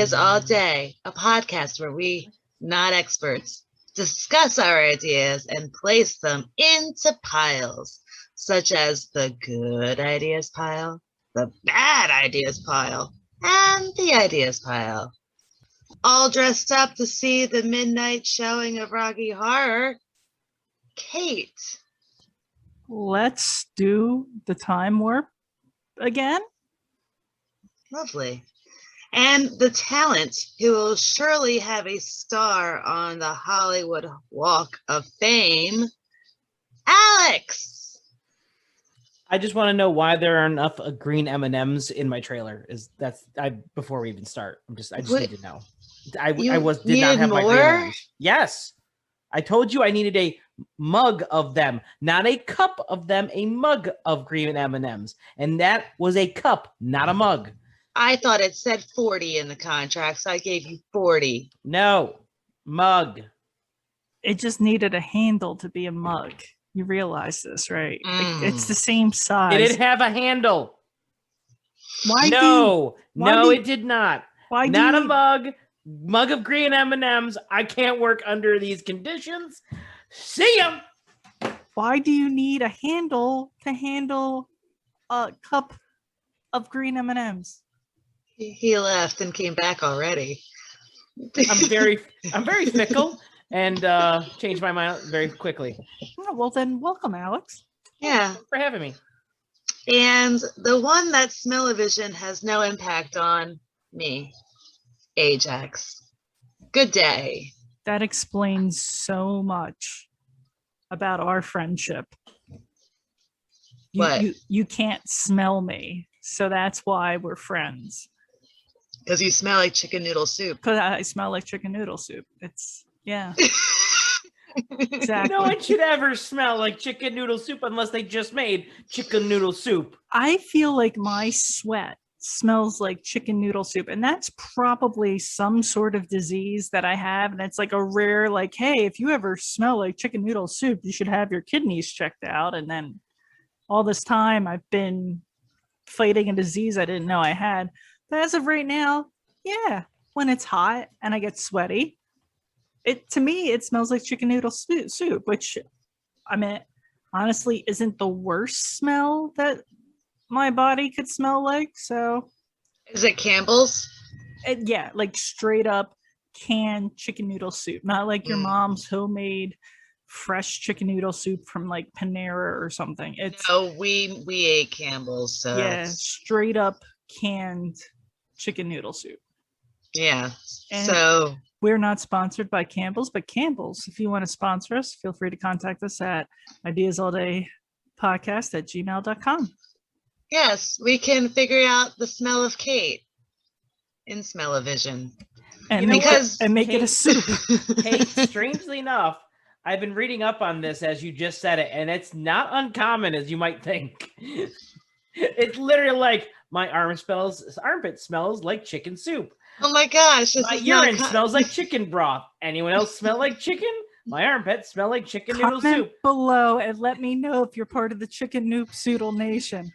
Ideas All Day, a podcast where we, not experts, discuss our ideas and place them into piles, such as the good ideas pile, the bad ideas pile, and the ideas pile. All dressed up to see the midnight showing of Rocky Horror, Kate. Let's do the time warp again. Lovely. And the talent who will surely have a star on the Hollywood Walk of Fame, Alex. I just want to know why there are enough green M&Ms in my trailer. Before we even start? I just need to know. I did not have more? My green M&Ms. Yes, I told you I needed a mug of them, not a cup of them. A mug of green M&Ms, and that was a cup, not a mug. I thought it said 40 in the contract, so I gave you 40. No, mug. It just needed a handle to be a mug. You realize this, right? It's the same size. It did have a handle. Why? It did not. Why? Not a mug of green M&Ms. I can't work under these conditions. See ya. Why do you need a handle to handle a cup of green M&Ms? He left and came back already. I'm very fickle and changed my mind very quickly. Oh, well, then welcome, Alex. Yeah. Thanks for having me. And the one that smell-o-vision has no impact on me, Ajax. Good day. That explains so much about our friendship. You can't smell me, so that's why we're friends. Because you smell like chicken noodle soup. Because I smell like chicken noodle soup. Yeah. Exactly. No one should ever smell like chicken noodle soup unless they just made chicken noodle soup. I feel like my sweat smells like chicken noodle soup, and that's probably some sort of disease that I have, and it's like a rare, like, hey, if you ever smell like chicken noodle soup, you should have your kidneys checked out. And then all this time I've been fighting a disease I didn't know I had. But as of right now, yeah, when it's hot and I get sweaty, to me it smells like chicken noodle soup, which, I mean, honestly isn't the worst smell that my body could smell like. So is it Campbell's? Yeah, like straight up canned chicken noodle soup, not like your mom's homemade fresh chicken noodle soup from like Panera or something. We ate Campbell's, so yeah, straight up canned chicken noodle soup. Yeah. And so we're not sponsored by Campbell's, but Campbell's, if you want to sponsor us, feel free to contact us at ideasalldaypodcast@gmail.com. Yes, we can figure out the smell of Kate in smell-o-vision. And make it a soup. Kate, strangely enough, I've been reading up on this as you just said it, and it's not uncommon as you might think. It's literally like, my armpit smells like chicken soup. Oh my gosh. My urine smells like chicken broth. Anyone else smell like chicken? My armpits smell like chicken noodle soup. Below and let me know if you're part of the Chicken Noop Soodle Nation.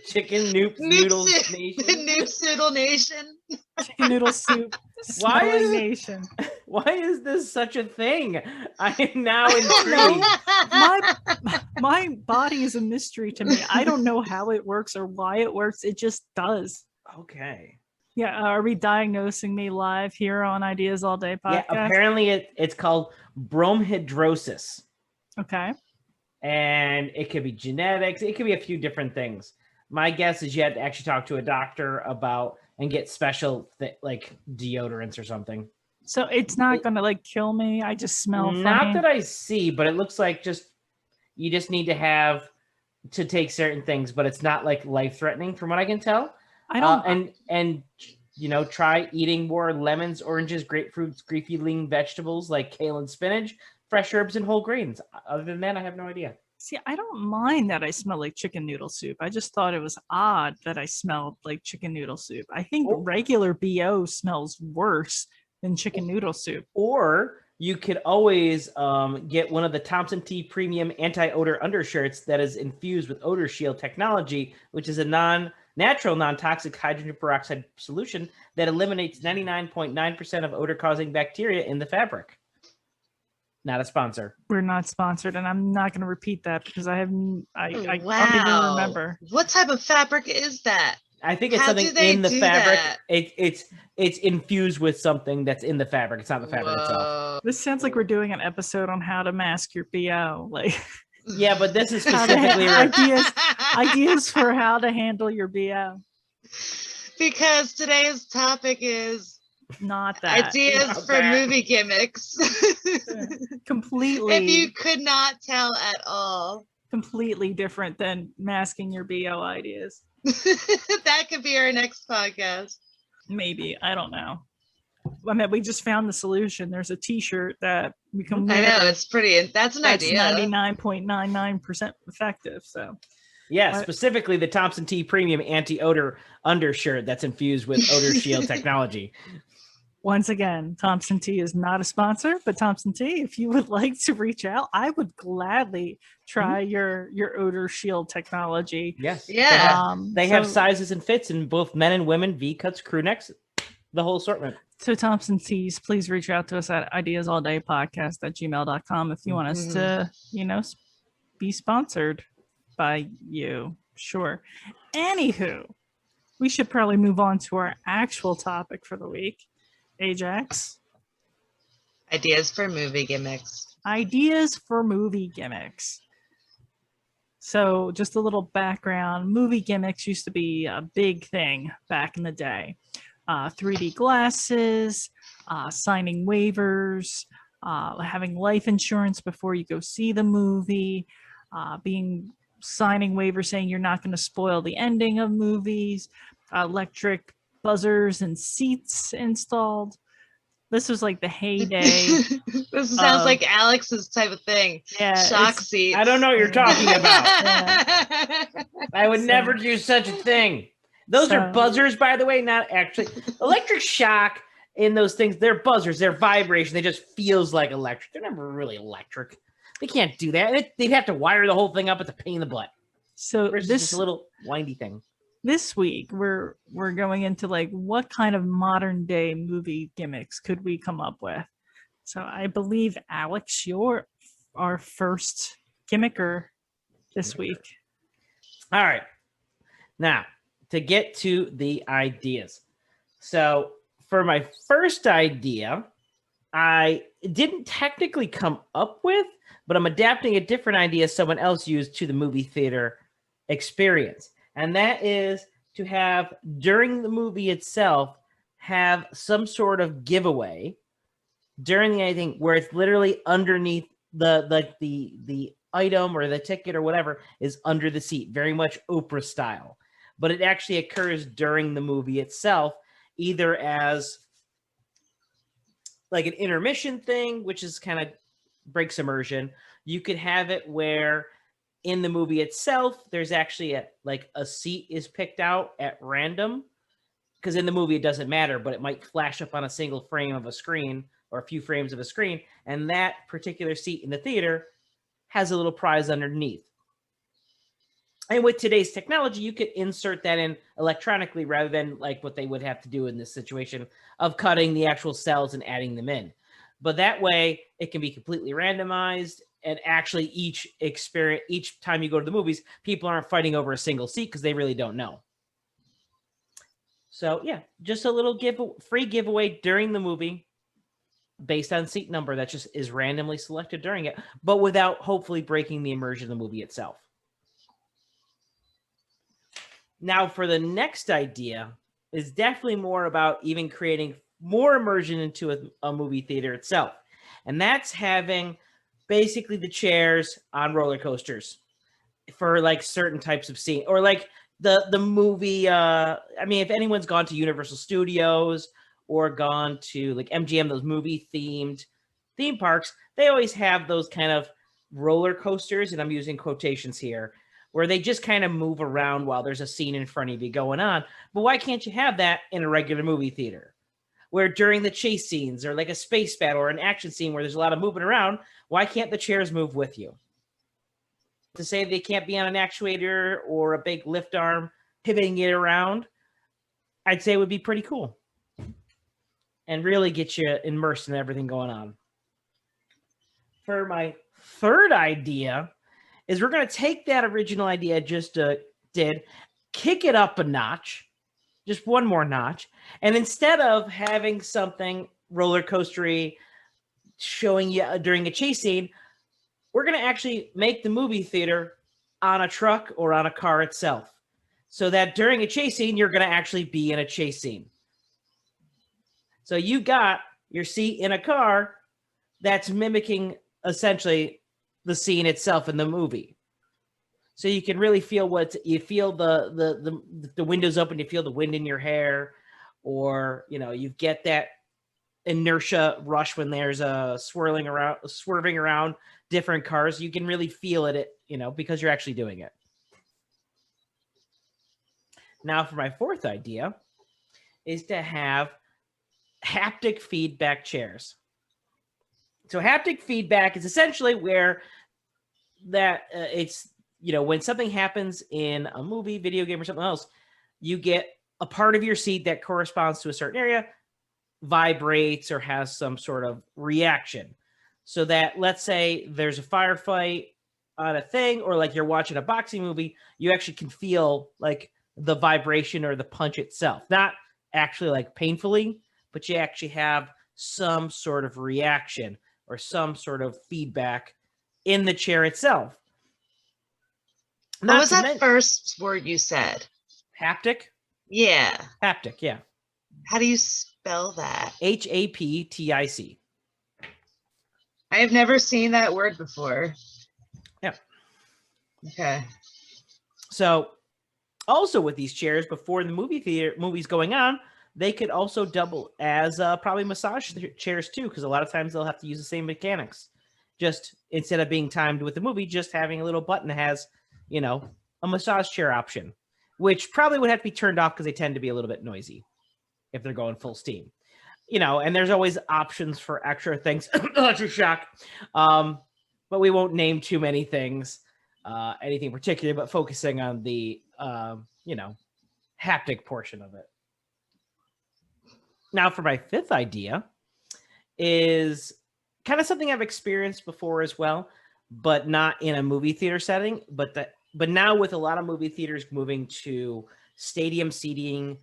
Chicken Noop Noodles Nation. The Noop Soodle Nation. Chicken Noodle Soup. Nation. Why is this such a thing? I am now intrigued. My body is a mystery to me. I don't know how it works or why it works. It just does. Okay. Yeah, are we diagnosing me live here on Ideas All Day podcast? Yeah, apparently it's called bromhidrosis. Okay. And it could be genetics. It could be a few different things. My guess is you had to actually talk to a doctor about and get special like deodorants or something. So it's not going to like kill me. I just smell funny. Not that I see, but it looks like you just need to take certain things, but it's not like life-threatening from what I can tell. I don't and try eating more lemons, oranges, grapefruits, leafy vegetables like kale and spinach, fresh herbs and whole grains. Other than that, I have no idea. See, I don't mind that I smell like chicken noodle soup. I just thought it was odd that I smelled like chicken noodle soup. I think regular BO smells worse than chicken noodle soup. Or you could always get one of the Thompson T Premium Anti-Odor Undershirts that is infused with Odor Shield technology, which is a natural non-toxic hydrogen peroxide solution that eliminates 99.9% of odor-causing bacteria in the fabric. Not a sponsor. We're not sponsored, and I'm not going to repeat that because I don't even Wow. remember. What type of fabric is that? I think it's How something do they in the do fabric. that? It's infused with something that's in the fabric. It's not the fabric itself. Whoa. This sounds like we're doing an episode on how to mask your BO. Like, Yeah, but this is How to specifically ideas for how to handle your BO. Because today's topic is Not that. ideas Not for that. movie gimmicks. Completely. If you could not tell at all. Completely different than masking your BO ideas. That could be our next podcast. Maybe. I don't know. I mean, we just found the solution. There's a t-shirt that we can wear. I know, it's pretty, that's an That's idea. 99.99% effective. So Yeah, What? specifically the Thompson T Premium Anti-Odor Undershirt that's infused with Odor Shield technology. once again, Thompson T is not a sponsor, but Thompson T, if you would like to reach out, I would gladly try your odor shield technology. Yes. Yeah. They have so- sizes and fits in both men and women, V-cuts, crew necks, the whole assortment. So Thompson T's, please reach out to us at ideasalldaypodcast@gmail.com if you want us to, be sponsored by you. Sure. Anywho, we should probably move on to our actual topic for the week. Ajax, Ideas for movie gimmicks. ideas for movie gimmicks. So just a little background. Movie gimmicks used to be a big thing back in the day. 3D glasses, signing waivers, having life insurance before you go see the movie, signing waivers saying you're not going to spoil the ending of movies, electric buzzers and seats installed. This was like the heyday. This sounds like Alex's type of thing. Yeah, Shock it's- seats. I don't know what you're talking about. Yeah. I would So- never do such a thing. Those are So- buzzers, by the way, not actually. Electric shock in those things, they're buzzers. They're vibration. They just feels like electric. They're never really electric. They can't do that. They'd have to wire the whole thing up. It's a pain in the butt. So Versus this just a little windy thing. this week we're going into like what kind of modern day movie gimmicks could we come up with. So I believe Alex, you're our first gimmicker this week. All right. Now, to get to the ideas. So, for my first idea, I didn't technically come up with, but I'm adapting a different idea someone else used to the movie theater experience. And that is to have, during the movie itself, have some sort of giveaway during the anything where it's literally underneath the item or the ticket or whatever is under the seat, very much Oprah style. But it actually occurs during the movie itself, either as like an intermission thing, which is kind of breaks immersion. You could have it where in the movie itself, there's actually a seat is picked out at random, because in the movie it doesn't matter, but it might flash up on a single frame of a screen or a few frames of a screen, and that particular seat in the theater has a little prize underneath. And with today's technology, you could insert that in electronically rather than like what they would have to do in this situation of cutting the actual cells and adding them in. But that way, it can be completely randomized, and actually each time you go to the movies, people aren't fighting over a single seat because they really don't know. So yeah, just a little free giveaway during the movie based on seat number that just is randomly selected during it, but without hopefully breaking the immersion of the movie itself. Now, for the next idea is definitely more about even creating more immersion into a movie theater itself. And that's having basically the chairs on roller coasters for like certain types of scene, or like the movie. I mean, if anyone's gone to Universal Studios or gone to like MGM, those movie themed theme parks, they always have those kind of roller coasters, and I'm using quotations here, where they just kind of move around while there's a scene in front of you going on. But why can't you have that in a regular movie theater? Where during the chase scenes or like a space battle or an action scene where there's a lot of moving around, why can't the chairs move with you? To say they can't be on an actuator or a big lift arm pivoting it around, I'd say it would be pretty cool and really get you immersed in everything going on. For my third idea is we're going to take that original idea I just did, kick it up a notch, just one more notch, and instead of having something roller coastery showing you during a chase scene, we're going to actually make the movie theater on a truck or on a car itself, so that during a chase scene, you're going to actually be in a chase scene. So you got your seat in a car that's mimicking essentially the scene itself in the movie. So you can really feel what you feel the windows open, you feel the wind in your hair, or you get that inertia rush when there's a swerving around different cars. You can really feel it, because you're actually doing it. Now for my fourth idea is to have haptic feedback chairs. So haptic feedback is essentially where that it's, when something happens in a movie, video game, or something else, you get a part of your seat that corresponds to a certain area, vibrates or has some sort of reaction. So that, let's say there's a firefight on a thing, or like you're watching a boxing movie, you actually can feel like the vibration or the punch itself. Not actually like painfully, but you actually have some sort of reaction or some sort of feedback in the chair itself. What was that first word you said? Haptic? Yeah. Haptic, yeah. How do you spell that? Haptic. I have never seen that word before. Yeah. Okay. So also with these chairs, before the movie's going on, they could also double as probably massage chairs too, because a lot of times they'll have to use the same mechanics. Just instead of being timed with the movie, just having a little button that has, a massage chair option, which probably would have to be turned off because they tend to be a little bit noisy if they're going full steam. And there's always options for extra things. Electric shock. But we won't name too many things, anything particular, but focusing on the, haptic portion of it. Now for my fifth idea is kind of something I've experienced before as well, but not in a movie theater setting, but now with a lot of movie theaters moving to stadium seating,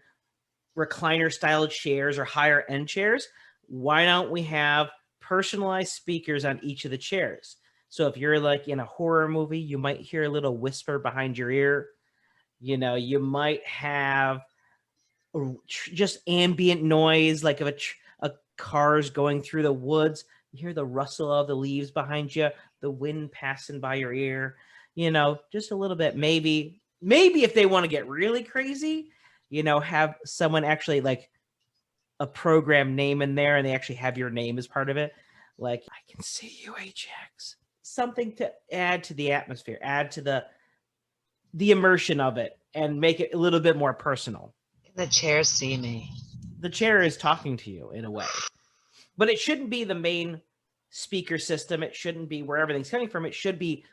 recliner style chairs or higher end chairs, why don't we have personalized speakers on each of the chairs? So if you're like in a horror movie, you might hear a little whisper behind your ear. You might have just ambient noise, like if a car's going through the woods, you hear the rustle of the leaves behind you, the wind passing by your ear, just a little bit. Maybe if they want to get really crazy, have someone actually like a program name in there and they actually have your name as part of it. Like, I can see you, Ajax. Something to add to the atmosphere, add to the immersion of it and make it a little bit more personal. The chair see me. The chair is talking to you in a way, but it shouldn't be the main speaker system. It shouldn't be where everything's coming from. It should be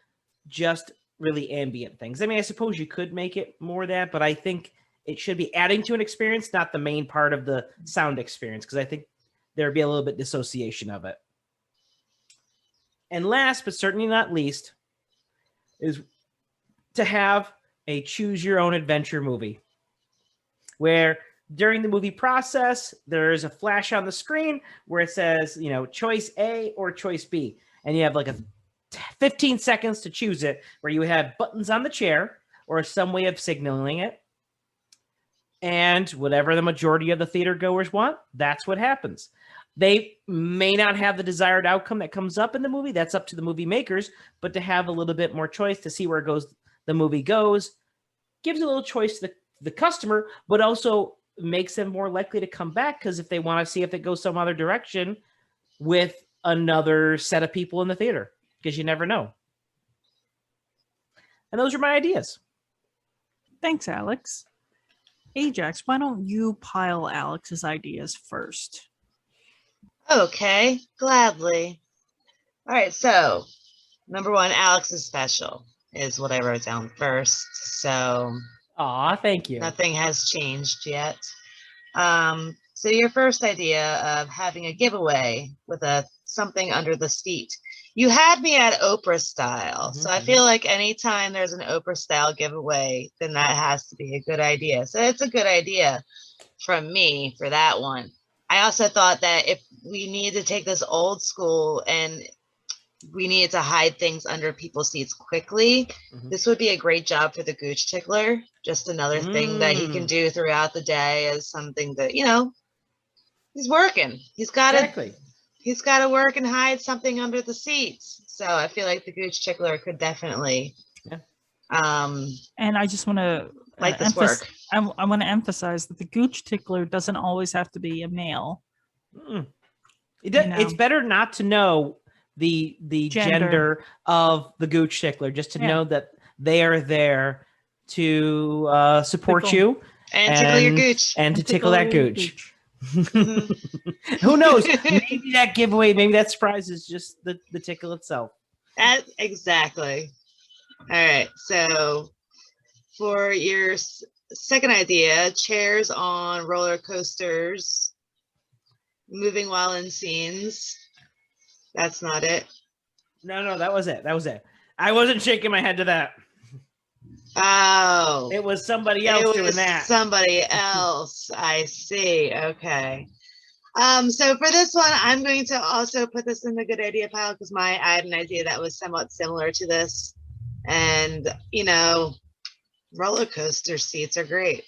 just really ambient things. I mean, I suppose you could make it more that, but I think it should be adding to an experience, not the main part of the sound experience, because I think there'd be a little bit dissociation of it. And last, but certainly not least, is to have a choose your own adventure movie where during the movie process, there's a flash on the screen where it says, choice A or choice B. And you have like 15 seconds to choose it, where you have buttons on the chair or some way of signaling it. And whatever the majority of the theater goers want, that's what happens. They may not have the desired outcome that comes up in the movie. That's up to the movie makers, but to have a little bit more choice to see where the movie goes, gives a little choice to the customer, but also makes them more likely to come back, because if they want to see if it goes some other direction with another set of people in the theater, because you never know. And those are my ideas. Thanks, Alex. Ajax, why don't you pile Alex's ideas first? Okay, gladly. All right, so number one, Alex is special, is what I wrote down first. So Aw, thank you. Nothing has changed yet. So your first idea of having a giveaway with something under the seat. You had me at Oprah style. So I feel like anytime there's an Oprah style giveaway, then that has to be a good idea. So it's a good idea from me for that one. I also thought that if we need to take this old school and we needed to hide things under people's seats quickly, this would be a great job for the Gooch Tickler. Just another thing that he can do throughout the day as something that, he's working. He's got to work and hide something under the seats. So I feel like the Gooch Tickler could definitely and I just want to like this work. I want to emphasize that the Gooch Tickler doesn't always have to be a male. It's better not to know the gender of the Gooch Tickler, just to know that they are there to support you and tickle your gooch and to tickle that gooch. Who knows? Maybe that giveaway, maybe that surprise is just the tickle itself. Exactly. All right. So for your second idea, chairs on roller coasters, moving while in scenes. That's not it. No, that was it. I wasn't shaking my head to that. Oh. It was somebody else doing that. Somebody else. I see. Okay. So for this one, I'm going to also put this in the good idea pile because I had an idea that was somewhat similar to this. And, roller coaster seats are great.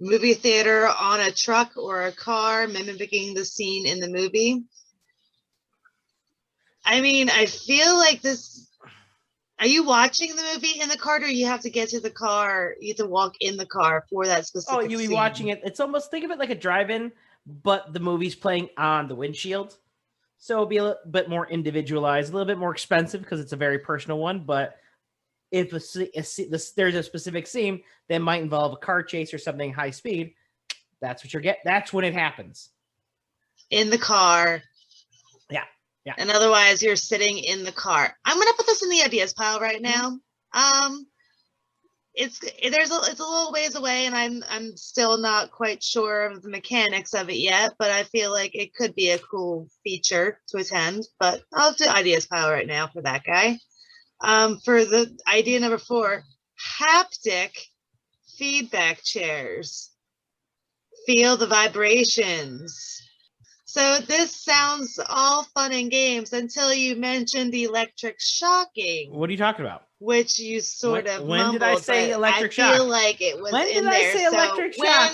Movie theater on a truck or a car, mimicking the scene in the movie. I mean, I feel like this. Are you watching the movie in the car, or you have to get to the car? You have to walk in the car for that specific. Oh, you'll be watching it. It's almost, think of it like a drive-in, but the movie's playing on the windshield. So it'll be a little bit more individualized, a little bit more expensive because it's a very personal one. But if there's a specific scene that might involve a car chase or something high speed, that's what you're getting. That's when it happens. In the car. Yeah. And otherwise, you're sitting in the car. I'm gonna put this in the ideas pile right now. It's a little ways away, and I'm still not quite sure of the mechanics of it yet. But I feel like it could be a cool feature to attend. But I'll do ideas pile right now for that guy. For the idea number 4, haptic feedback chairs. Feel the vibrations. So this sounds all fun and games until you mentioned electric shocking. What are you talking about? Which you sort of when mumbled, did I say electric shock? I feel like it was when in did I there. say electric shock?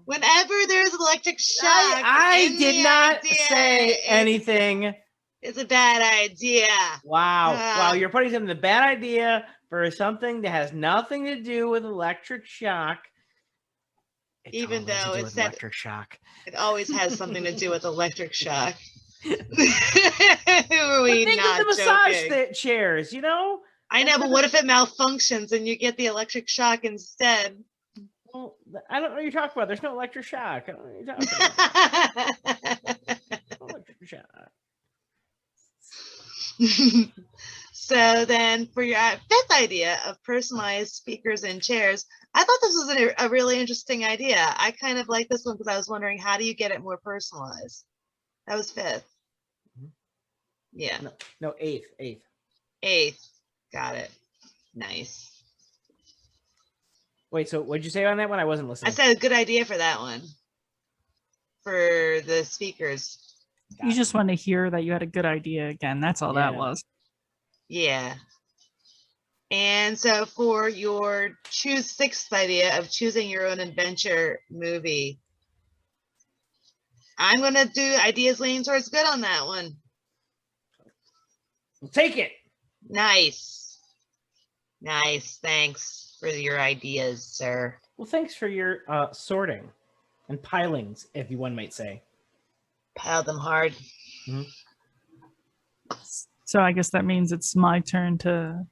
Whenever there's electric shock, I did not say anything. It's a bad idea. Wow, you're putting something, a bad idea for something that has nothing to do with electric shock. Even though it said electric shock, it always has something to do with electric shock. Who are we think not of the massage chairs, I know, but what if it malfunctions and you get the electric shock instead? Well, I don't know what you're talking about. There's no electric shock. I don't know what you're talking about. Electric shock. So then for your 5th idea of personalized speakers and chairs, I thought this was a really interesting idea. I kind of like this one because I was wondering, how do you get it more personalized? That was 5th. Yeah. No, 8th. 8th. Got it. Nice. Wait, so what'd you say on that one? I wasn't listening. I said a good idea for that one. For the speakers. You just want to hear that you had a good idea again. That's all that was. Yeah. And so for your 6th idea of choosing your own adventure movie, I'm going to do ideas leaning towards good on that one. We'll take it. Nice. Thanks for your ideas, sir. Well, thanks for your sorting and pilings, if one might say. Pile them hard. So I guess that means it's my turn to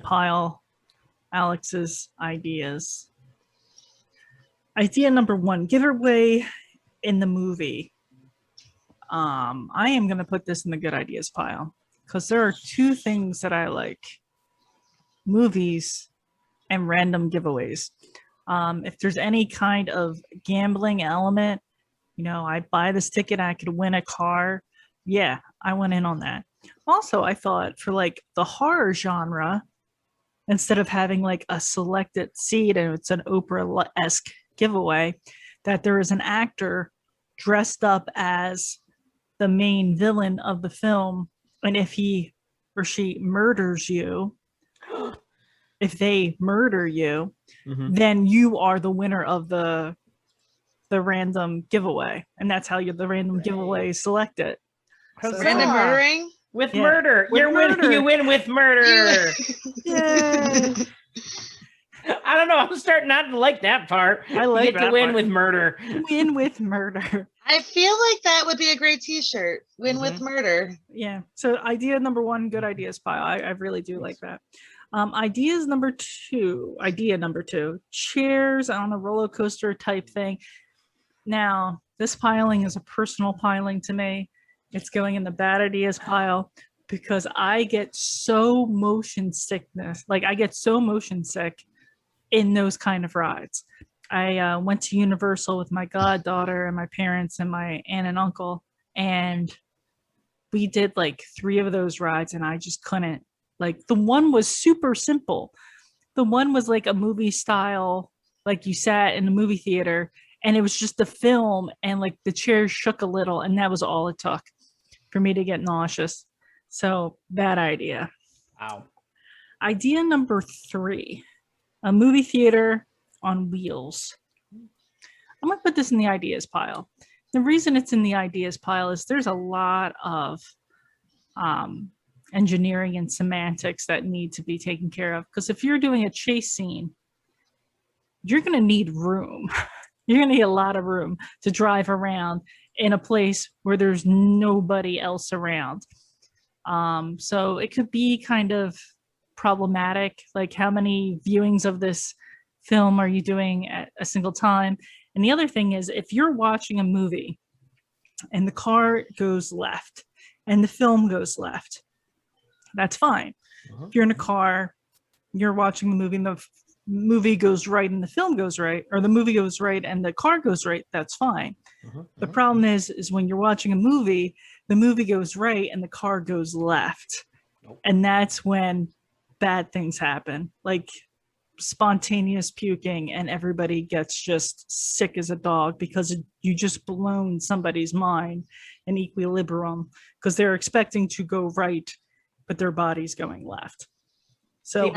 pile Alex's ideas. Idea number 1, giveaway in the movie. I am going to put this in the good ideas pile because there are 2 things that I like. movies and random giveaways. If there's any kind of gambling element, I buy this ticket, I could win a car. Yeah, I went in on that. Also, I thought for like the horror genre, instead of having like a selected seat and it's an Oprah-esque giveaway, that there is an actor dressed up as the main villain of the film. And if he or she murders you, if they murder you, then you are the winner of the random giveaway. And that's how the random giveaway is selected. So, random murdering? With murder. You win with murder. Yeah. I don't know. I'm starting not to like that part. I like you get to win with murder. Win with murder. I feel like that would be a great t-shirt. Win with murder. Yeah. So idea number 1, good ideas pile. I really do like that. Idea number 2, chairs on a roller coaster type thing. Now, this piling is a personal piling to me. It's going in the bad ideas pile because I get so motion sickness. Like I get so motion sick in those kind of rides. I went to Universal with my goddaughter and my parents and my aunt and uncle, and we did like 3 of those rides, and I just couldn't. Like the one was super simple. The one was like a movie style, like you sat in the movie theater, and it was just the film, and like the chairs shook a little, and that was all it took for me to get nauseous. So bad idea. Wow. Idea number 3, a movie theater on wheels. I'm going to put this in the ideas pile. The reason it's in the ideas pile is there's a lot of engineering and semantics that need to be taken care of. Because if you're doing a chase scene, you're going to need room. You're going to need a lot of room to drive around in a place where there's nobody else around. So it could be kind of problematic. Like how many viewings of this film are you doing at a single time? And the other thing is, if you're watching a movie and the car goes left and the film goes left, that's fine. If you're in a car, you're watching the movie and the movie goes right and the film goes right, or the movie goes right and the car goes right, that's fine. The problem is when you're watching a movie, the movie goes right and the car goes left. And that's when bad things happen, like spontaneous puking, and everybody gets just sick as a dog because you just blown somebody's mind and equilibrium because they're expecting to go right, but their body's going left. So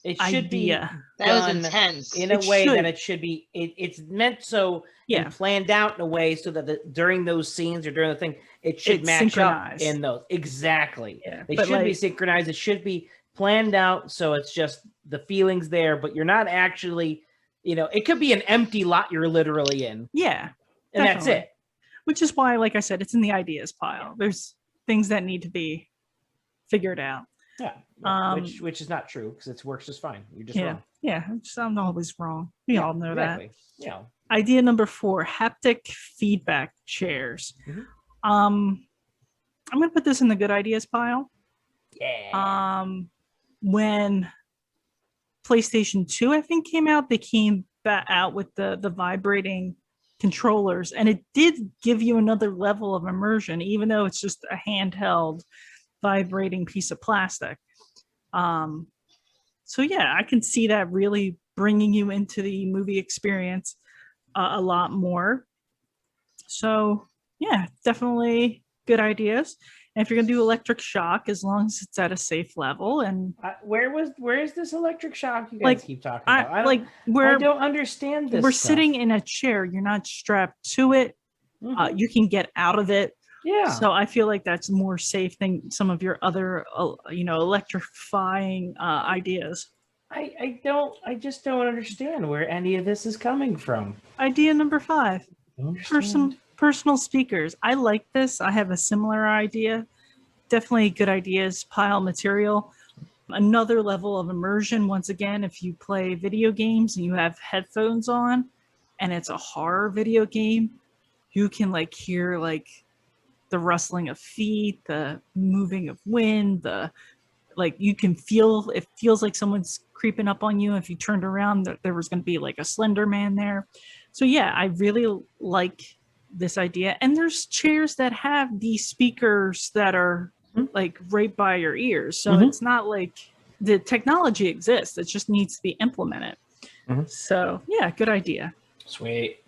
it should be that was intense in a way that it should be. It's meant so and planned out in a way so that during those scenes or during the thing, it should match up in those. Exactly. Yeah. They should be synchronized. It should be planned out so it's just the feelings there, but you're not actually, it could be an empty lot you're literally in. Yeah. And that's it. Which is why, like I said, it's in the ideas pile. There's things that need to be figured out. Yeah, which is not true because it works just fine. You're just wrong. Yeah, I'm always wrong. We all know that. Yeah. Idea number 4: haptic feedback chairs. I'm gonna put this in the good ideas pile. Yeah. When PlayStation 2, I think, came out, they came out with the vibrating controllers, and it did give you another level of immersion, even though it's just a handheld vibrating piece of plastic. So yeah, I can see that really bringing you into the movie experience a lot more. So yeah, definitely good ideas. And if you're gonna do electric shock, as long as it's at a safe level, and where is this electric shock you guys keep talking about? I don't understand this. We're sitting in a chair. You're not strapped to it. You can get out of it. Yeah. So I feel like that's more safe than some of your other, electrifying ideas. I just don't understand where any of this is coming from. Idea number 5, personal speakers. I like this. I have a similar idea. Definitely good ideas, pile material. Another level of immersion. Once again, if you play video games and you have headphones on and it's a horror video game, you can hear the rustling of feet, the moving of wind, the like you can feel, it feels like someone's creeping up on you. If you turned around, there was going to be like a Slender Man there. So yeah, I really like this idea. And there's chairs that have these speakers that are like right by your ears. So it's not like the technology exists. It just needs to be implemented. So yeah, good idea. Sweet.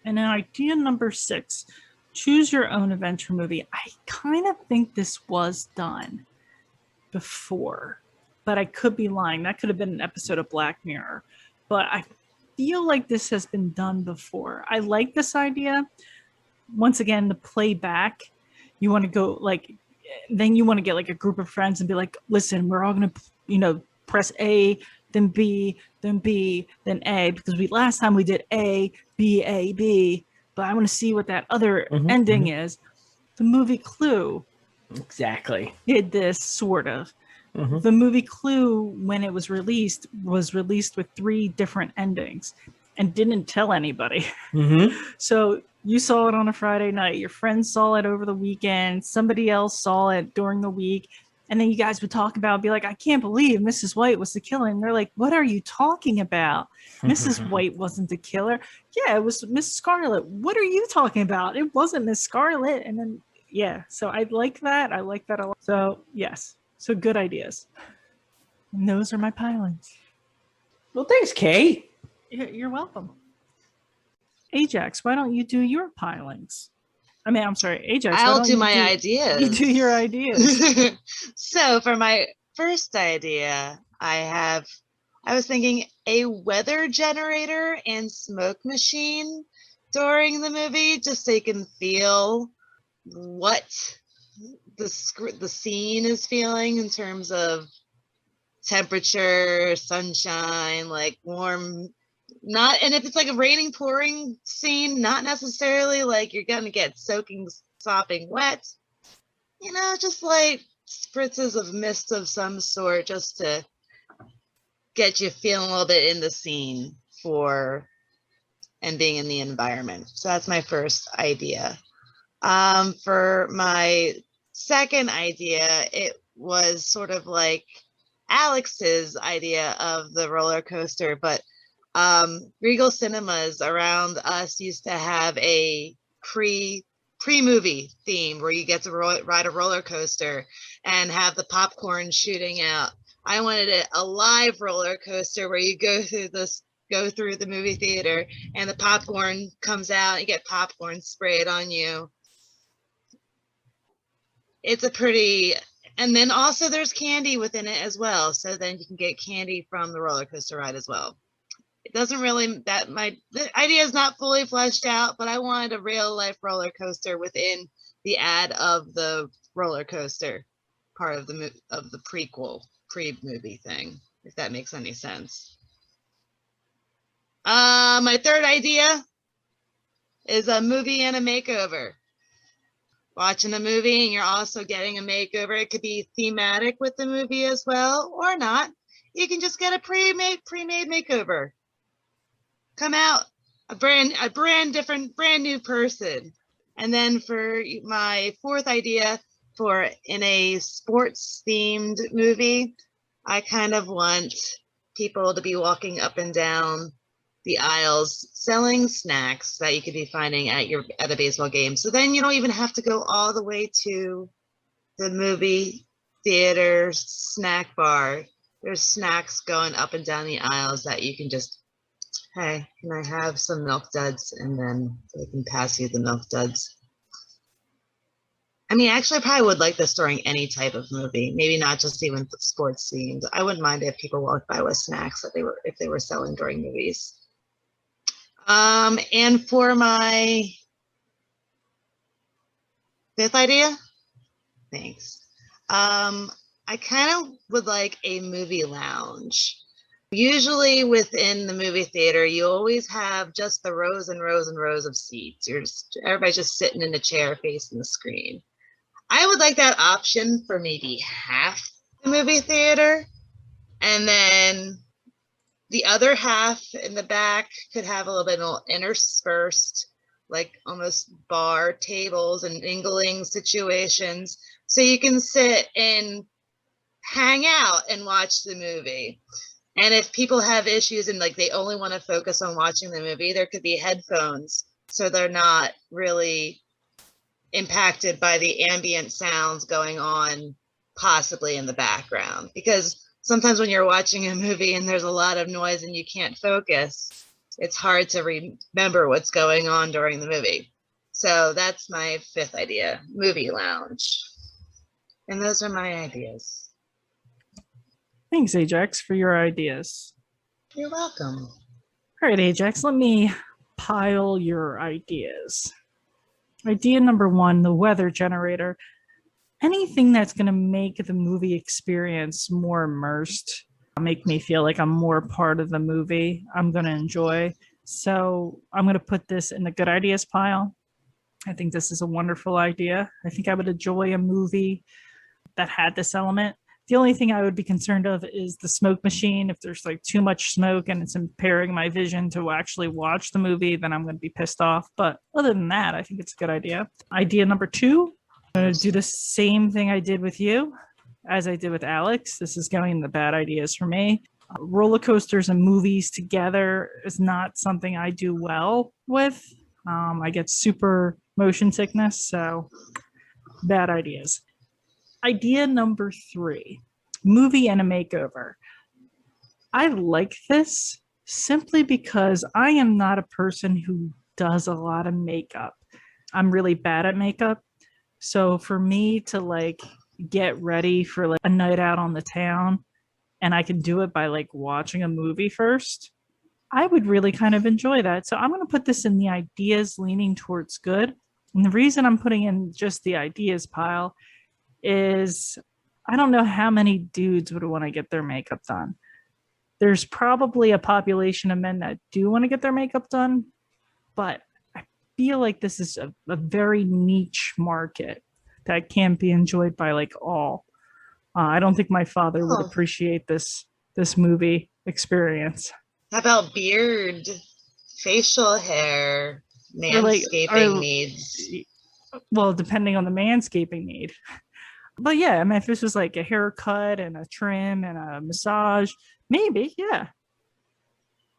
And then idea number 6, choose your own adventure movie. I kind of think this was done before, but I could be lying. That could have been an episode of Black Mirror, but I feel like this has been done before. I like this idea. Once again, the playback, you want to go like, then you want to get like a group of friends and be like, listen, we're all going to, press A, then B, then B, then A, because last time we did A, B, but I want to see what that other ending is. The movie Clue exactly did this sort of. The movie Clue, when it was released with 3 different endings and didn't tell anybody. So you saw it on a Friday night, your friends saw it over the weekend, somebody else saw it during the week, and then you guys would talk about, be like, I can't believe Mrs. White was the killer. And they're like, what are you talking about? Mrs. White wasn't the killer. Yeah, it was Miss Scarlet. What are you talking about? It wasn't Miss Scarlet. And then, yeah, so I like that. I like that a lot. So, yes. So good ideas. And those are my pilings. Well, thanks, Kate. You're welcome. Ajax, why don't you do your pilings? I mean, I'm sorry, Ajax. I'll do my ideas. You do your ideas. So for my first idea, I was thinking a weather generator and smoke machine during the movie, just so you can feel what the scene is feeling in terms of temperature, sunshine, like warm. And if it's like a raining, pouring scene, not necessarily like you're gonna get sopping wet, just like spritzes of mist of some sort, just to get you feeling a little bit in the scene and being in the environment. So that's my first idea. For my second idea, it was sort of like Alex's idea of the roller coaster, but Regal Cinemas around us used to have a pre-movie theme where you get to ride a roller coaster and have the popcorn shooting out. I wanted a live roller coaster where you go through the movie theater and the popcorn comes out, you get popcorn sprayed on you. And then also there's candy within it as well, so then you can get candy from the roller coaster ride as well. It doesn't really, the idea is not fully fleshed out, but I wanted a real life roller coaster within the ad of the roller coaster part of the pre-movie thing, if that makes any sense. My third idea is a movie and a makeover. Watching a movie and you're also getting a makeover. It could be thematic with the movie as well, or not. You can just get a pre-made makeover. Come out a brand new person. And then for my fourth idea, in a sports themed movie, I kind of want people to be walking up and down the aisles selling snacks that you could be finding at a baseball game. So then you don't even have to go all the way to the movie theater snack bar. There's snacks going up and down the aisles that you can just, hey, can I have some Milk Duds? And then they can pass you the Milk Duds. I mean, actually, I probably would like this during any type of movie, maybe not just even sports themed. I wouldn't mind if people walked by with snacks if they were selling during movies. And for my fifth idea, thanks. I kind of would like a movie lounge. Usually within the movie theater, you always have just the rows and rows and rows of seats. Everybody's just sitting in a chair facing the screen. I would like that option for maybe half the movie theater, and then the other half in the back could have a little bit of interspersed, like almost bar tables and mingling situations. So you can sit in hang out and watch the movie. And if people have issues and like they only want to focus on watching the movie, there could be headphones so they're not really impacted by the ambient sounds going on possibly in the background. Because sometimes when you're watching a movie and there's a lot of noise and you can't focus, it's hard to remember what's going on during the movie. So that's my fifth idea, movie lounge. And those are my ideas. Thanks, Ajax, for your ideas. You're welcome. All right, Ajax, let me pile your ideas. Idea number 1, the weather generator. Anything that's going to make the movie experience more immersed, make me feel like I'm more part of the movie, I'm going to enjoy. So I'm going to put this in the good ideas pile. I think this is a wonderful idea. I think I would enjoy a movie that had this element. The only thing I would be concerned of is the smoke machine. If there's like too much smoke and it's impairing my vision to actually watch the movie, then I'm going to be pissed off. But other than that, I think it's a good idea. Idea number 2, I'm going to do the same thing I did with you as I did with Alex. This is going in the bad ideas for me. Roller coasters and movies together is not something I do well with. I get super motion sickness, so bad ideas. Idea number 3, movie and a makeover. I like this simply because I am not a person who does a lot of makeup. I'm really bad at makeup. So for me to like get ready for like a night out on the town, and I can do it by like watching a movie first, I would really kind of enjoy that. So I'm going to put this in the ideas leaning towards good. And the reason I'm putting in just the ideas pile is I don't know how many dudes would want to get their makeup done. There's probably a population of men that do want to get their makeup done, but I feel like this is a very niche market that can't be enjoyed by like all. I don't think my father would appreciate this movie experience. How about beard, facial hair, manscaping needs? Well, depending on the manscaping need. But yeah, I mean, if this was like a haircut and a trim and a massage, maybe, yeah.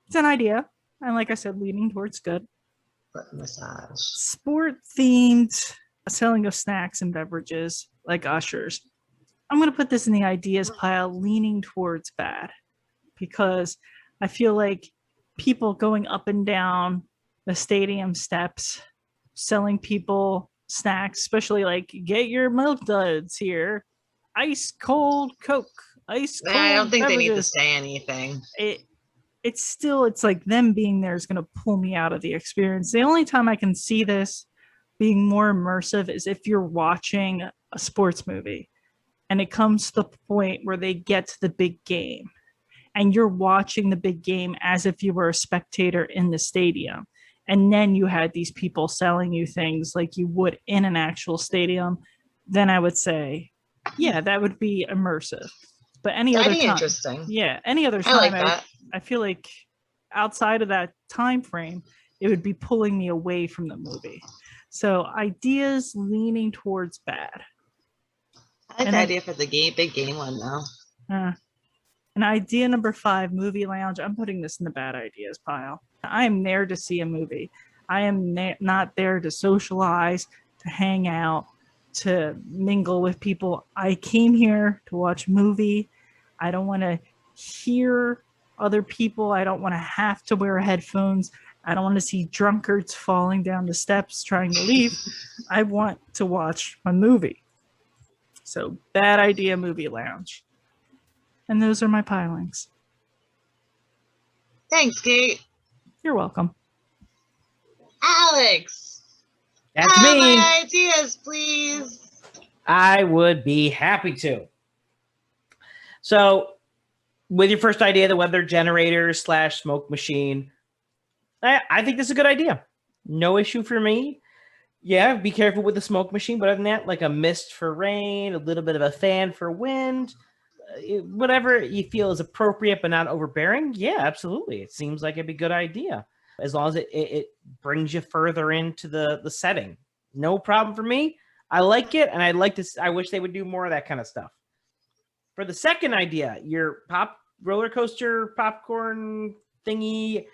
It's an idea. And like I said, leaning towards good. Foot massage. Sport themed selling of snacks and beverages like ushers. I'm going to put this in the ideas pile, leaning towards bad, because I feel like people going up and down the stadium steps, selling people snacks, especially like get your milk duds here, ice cold Coke, ice cold. I don't think beverages. They need to say anything. It's like them being there is going to pull me out of the experience. The only time I can see this being more immersive is if you're watching a sports movie and it comes to the point where they get to the big game and you're watching the big game as if you were a spectator in the stadium. And then you had these people selling you things like you would in an actual stadium, then I would say, yeah, that would be immersive. But any other time, interesting. Yeah, any other time, I feel like outside of that time frame, it would be pulling me away from the movie. So ideas leaning towards bad. I like the idea for the big game one though. And idea number 5, movie lounge. I'm putting this in the bad ideas pile. I am there to see a movie. I am not there to socialize, to hang out, to mingle with people. I came here to watch a movie. I don't want to hear other people. I don't want to have to wear headphones. I don't want to see drunkards falling down the steps trying to leave. I want to watch a movie. So bad idea, movie lounge. And those are my pilings. Thanks, Kate. You're welcome. Alex. That's me. My ideas, please. I would be happy to. So, with your first idea, the weather generator / smoke machine, I think this is a good idea. No issue for me. Yeah, be careful with the smoke machine, but other than that, like a mist for rain, a little bit of a fan for wind, whatever you feel is appropriate but not overbearing. Yeah, absolutely. It seems like it'd be a good idea as long as it brings you further into the setting. No problem for me. I like it, and I wish they would do more of that kind of stuff. For the second idea, your roller coaster popcorn thingy.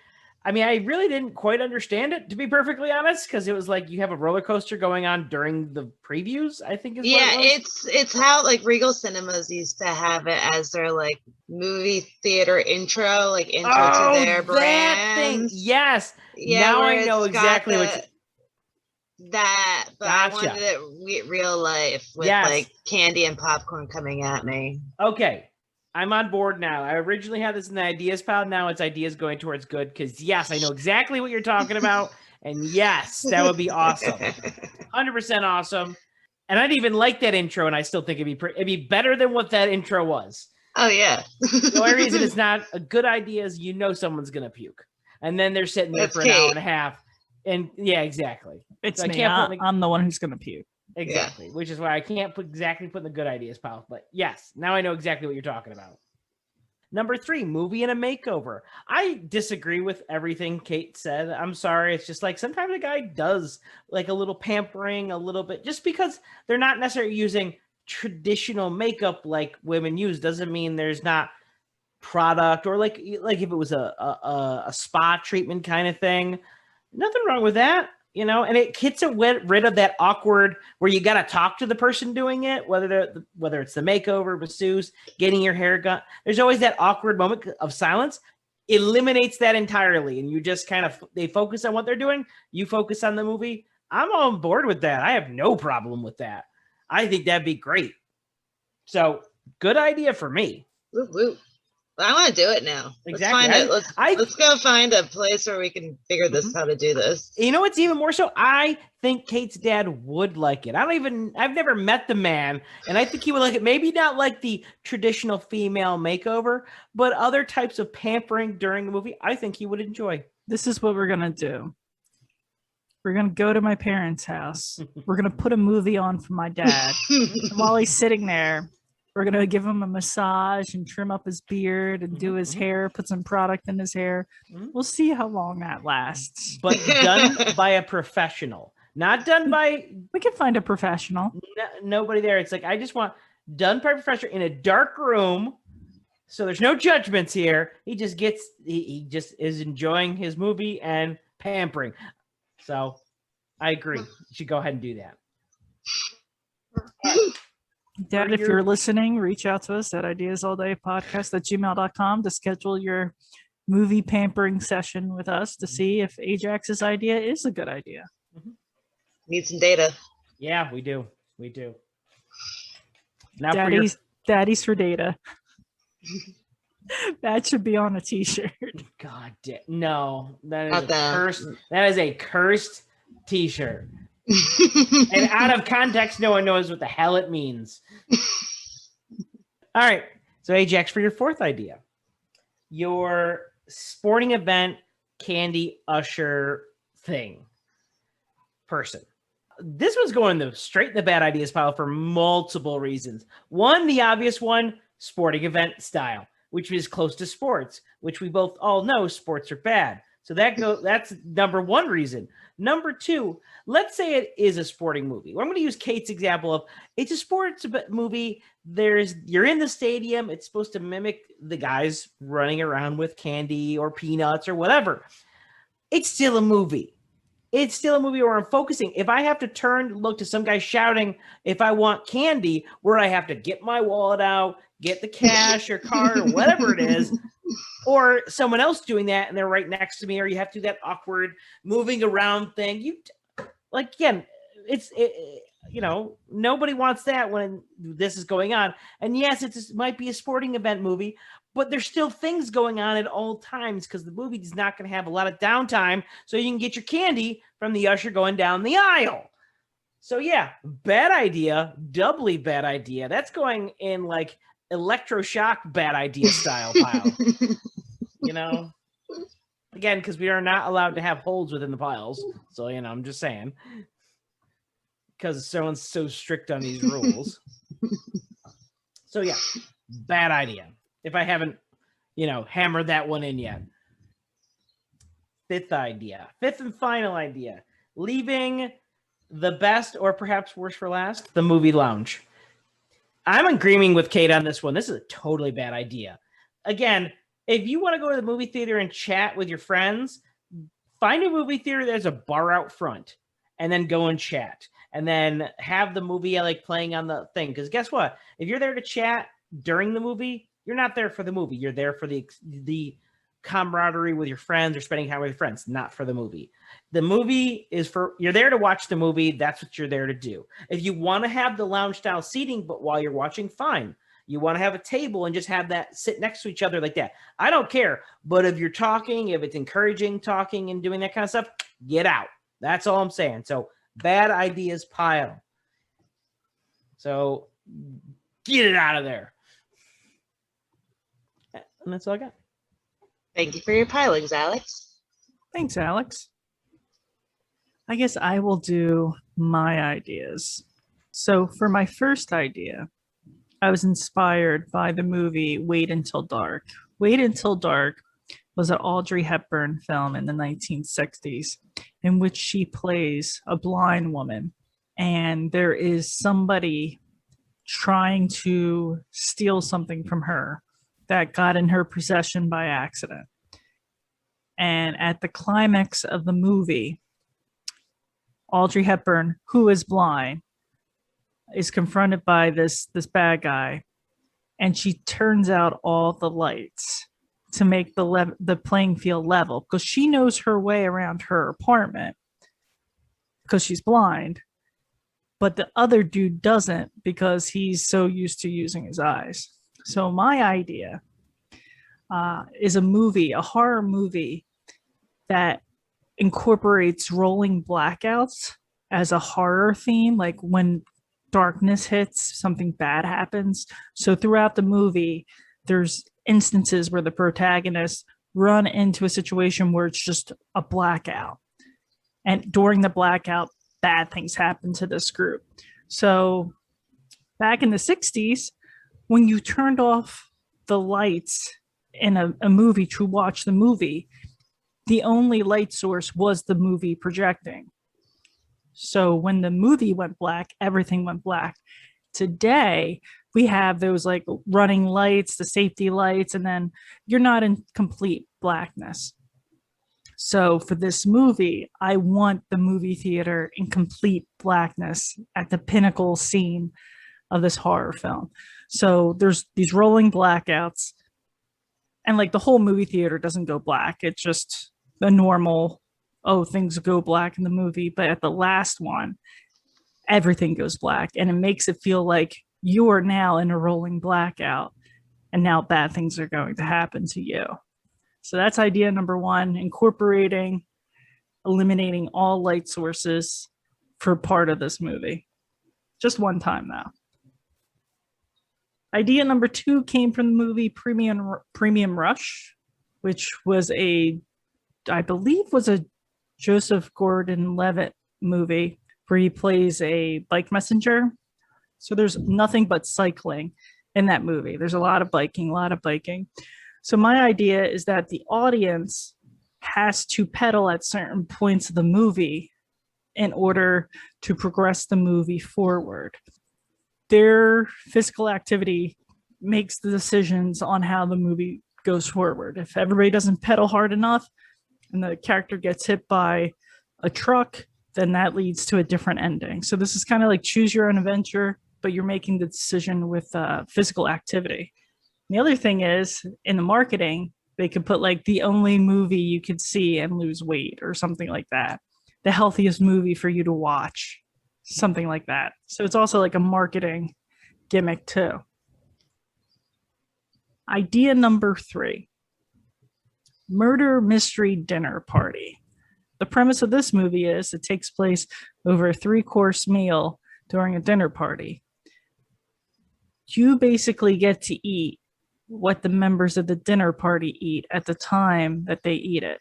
I mean, I really didn't quite understand it, to be perfectly honest, because it was like you have a roller coaster going on during the previews, I think is what it was. It's how like Regal Cinemas used to have it as their like movie theater intro, like intro to their brand. Yes. Yeah, now I know exactly but I wanted it real life with like candy and popcorn coming at me. Okay. I'm on board now. I originally had this in the ideas pile. Now it's ideas going towards good because, yes, I know exactly what you're talking about. And, yes, that would be awesome. 100% awesome. And I'd even like that intro, and I still think it'd be better than what that intro was. Oh, yeah. The only reason it's not a good idea is someone's going to puke. And then they're sitting there for an hour and a half. And, yeah, exactly. It's me. I'm the one who's going to puke. Exactly, which is why I can't put in the good ideas pile. But yes, now I know exactly what you're talking about. Number 3, movie and a makeover. I disagree with everything Kate said. I'm sorry. It's just like sometimes a guy does like a little pampering, a little bit, just because they're not necessarily using traditional makeup like women use doesn't mean there's not product or like if it was a spa treatment kind of thing. Nothing wrong with that. And it gets rid of that awkward where you got to talk to the person doing it, whether it's the makeover, masseuse, getting your hair done. There's always that awkward moment of silence. Eliminates that entirely. And you just they focus on what they're doing. You focus on the movie. I'm on board with that. I have no problem with that. I think that'd be great. So good idea for me. Woo woo. I want to do it now. Exactly. Let's go find a place where we can figure this how to do this. You know what's even more so? I think Kate's dad would like it. I've never met the man, and I think he would like it. Maybe not like the traditional female makeover, but other types of pampering during the movie. I think he would enjoy. This is what we're gonna do. We're gonna go to my parents' house. We're gonna put a movie on for my dad. And while he's sitting there, we're going to give him a massage and trim up his beard and do his hair, put some product in his hair. We'll see how long that lasts. But done by a professional, not done by... We can find a professional. Nobody there. It's like, I just want done by a professional in a dark room. So there's no judgments here. He just is enjoying his movie and pampering. So I agree. You should go ahead and do that. Dad, if you're listening, reach out to us at ideasallday.podcast@gmail.com to schedule your movie pampering session with us to see if Ajax's idea is a good idea. Need some data. Yeah, we do. Now Daddy's for data. That should be on a t-shirt. God damn. No, that is a cursed t-shirt. And out of context, no one knows what the hell it means. All right. So Ajax, for your 4th idea, your sporting event candy usher thing person. This one's going straight in the bad ideas pile for multiple reasons. One, the obvious one, sporting event style, which is close to sports, which we both all know sports are bad. So that's number 1 reason. Number 2, let's say it is a sporting movie. I'm going to use Kate's example of it's a sports movie. You're in the stadium. It's supposed to mimic the guys running around with candy or peanuts or whatever. It's still a movie. It's still a movie where I'm focusing. If I have to look to some guy shouting, if I want candy, where I have to get my wallet out, get the cash or card or whatever it is, or someone else doing that and they're right next to me, or you have to do that awkward moving around thing. Nobody wants that when this is going on. And yes, it might be a sporting event movie, but there's still things going on at all times because the movie is not going to have a lot of downtime. So you can get your candy from the usher going down the aisle. So yeah, bad idea, doubly bad idea. That's going in like electroshock bad idea style pile. Again, because we are not allowed to have holes within the piles. So, I'm just saying. Because someone's so strict on these rules. So yeah, bad idea. If I haven't, hammered that one in yet. 5th and final idea. Leaving the best or perhaps worse for last, the movie lounge. I'm agreeing with Kate on this one. This is a totally bad idea. Again, if you want to go to the movie theater and chat with your friends, find a movie theater there's a bar out front, and then go and chat, and then have the movie like playing on the thing. Because guess what? If you're there to chat during the movie, you're not there for the movie. You're there for the camaraderie with your friends or spending time with your friends, not for the movie. The movie is for, you're there to watch the movie. That's what you're there to do. If you want to have the lounge style seating, but while you're watching, fine. You want to have a table and just have that sit next to each other like that, I don't care. But if you're talking, if it's encouraging talking and doing that kind of stuff, get out. That's all I'm saying. So bad ideas pile. So get it out of there. And that's all I got. Thank you for your pilings, Alex. Thanks, Alex. I guess I will do my ideas. So for my first idea, I was inspired by the movie Wait Until Dark. Wait Until Dark was an Audrey Hepburn film in the 1960s in which she plays a blind woman. And there is somebody trying to steal something from her that got in her possession by accident. And at the climax of the movie, Audrey Hepburn, who is blind, is confronted by this bad guy, and she turns out all the lights to make the playing field level, because she knows her way around her apartment because she's blind, but the other dude doesn't because he's so used to using his eyes. So my idea is a horror movie that incorporates rolling blackouts as a horror theme, like when darkness hits, something bad happens. So throughout the movie, there's instances where the protagonists run into a situation where it's just a blackout. And during the blackout, bad things happen to this group. So back in the 60s, when you turned off the lights in a movie to watch the movie, the only light source was the movie projecting. So when the movie went black, everything went black. Today, we have those like running lights, the safety lights, and then you're not in complete blackness. So for this movie, I want the movie theater in complete blackness at the pinnacle scene of this horror film. So there's these rolling blackouts, and like the whole movie theater doesn't go black. It's just the normal, oh, things go black in the movie. But at the last one, everything goes black, and it makes it feel like you are now in a rolling blackout, and now bad things are going to happen to you. So that's idea number one, eliminating all light sources for part of this movie. Just one time though. Idea number two came from the movie Premium Rush, which was I believe was a Joseph Gordon-Levitt movie where he plays a bike messenger. So there's nothing but cycling in that movie. There's a lot of biking. So my idea is that the audience has to pedal at certain points of the movie in order to progress the movie forward. Their physical activity makes the decisions on how the movie goes forward. If everybody doesn't pedal hard enough and the character gets hit by a truck, then that leads to a different ending. So this is kind of like choose your own adventure, but you're making the decision with physical activity. And the other thing is, in the marketing, they could put like the only movie you could see and lose weight or something like that. The healthiest movie for you to watch, something like that. So it's also like a marketing gimmick too. Idea number three, murder mystery dinner party. The premise of this movie is it takes place over a 3-course meal during a dinner party. You basically get to eat what the members of the dinner party eat at the time that they eat it.